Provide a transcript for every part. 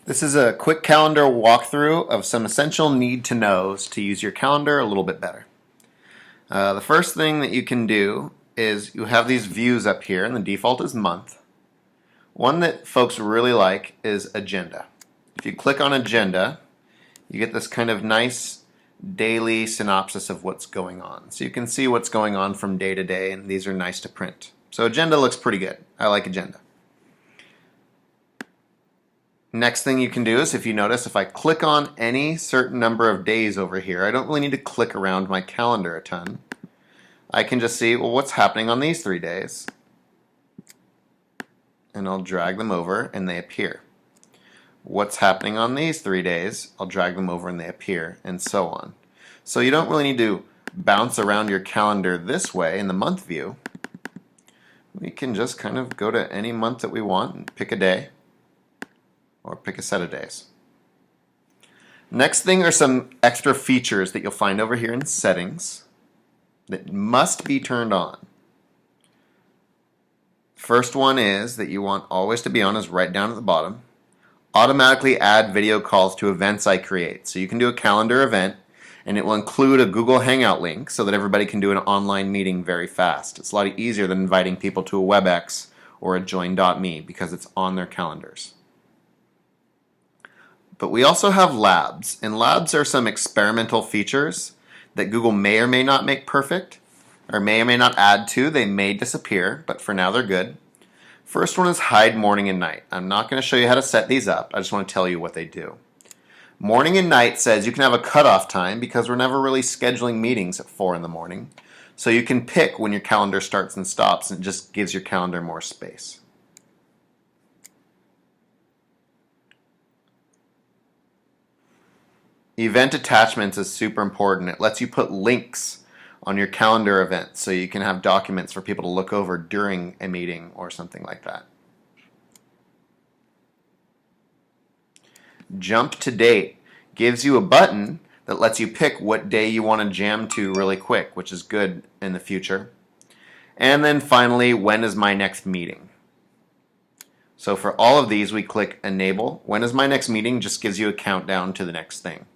This is a quick calendar walkthrough of some essential need-to-knows to use your calendar a little bit better. The first thing that you can do is you have these views up here, and the default is month. One that folks really like is agenda. If you click on agenda, you get this kind of nice daily synopsis of what's going on. So you can see what's going on from day to day, and these are nice to print. So agenda looks pretty good. I like agenda. Next thing you can do is, if you notice, if I click on any certain number of days over here, I don't really need to click around my calendar a ton. I can just see, well, what's happening on these 3 days. And I'll drag them over and they appear. What's happening on these 3 days, I'll drag them over and they appear, and so on. So you don't really need to bounce around your calendar this way in the month view. We can just kind of go to any month that we want and pick a day, or pick a set of days. Next thing are some extra features that you'll find over here in settings that must be turned on. First one is that you want always to be on is right down at the bottom. Automatically add video calls to events I create. So you can do a calendar event and it will include a Google Hangout link so that everybody can do an online meeting very fast. It's a lot easier than inviting people to a WebEx or a Join.me because it's on their calendars. But we also have labs, and labs are some experimental features that Google may or may not make perfect, or may not add to. They may disappear, but for now they're good. First one is hide morning and night. I'm not going to show you how to set these up. I just want to tell you what they do. Morning and night says you can have a cutoff time because we're never really scheduling meetings at 4 in the morning. So you can pick when your calendar starts and stops, and it just gives your calendar more space. Event attachments is super important. It lets you put links on your calendar events so you can have documents for people to look over during a meeting or something like that. Jump to date gives you a button that lets you pick what day you want to jam to really quick, which is good in the future. And then finally, when is my next meeting? So for all of these, we click enable. When is my next meeting? Just gives you a countdown to the next thing.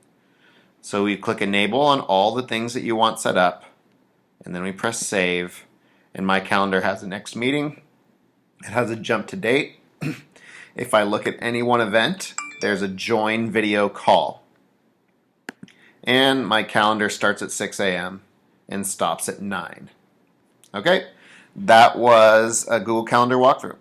So we click enable on all the things that you want set up, and then we press save, and my calendar has the next meeting. It has a jump to date. If I look at any one event, there's a join video call. And my calendar starts at 6 a.m. and stops at 9. Okay, that was a Google Calendar walkthrough.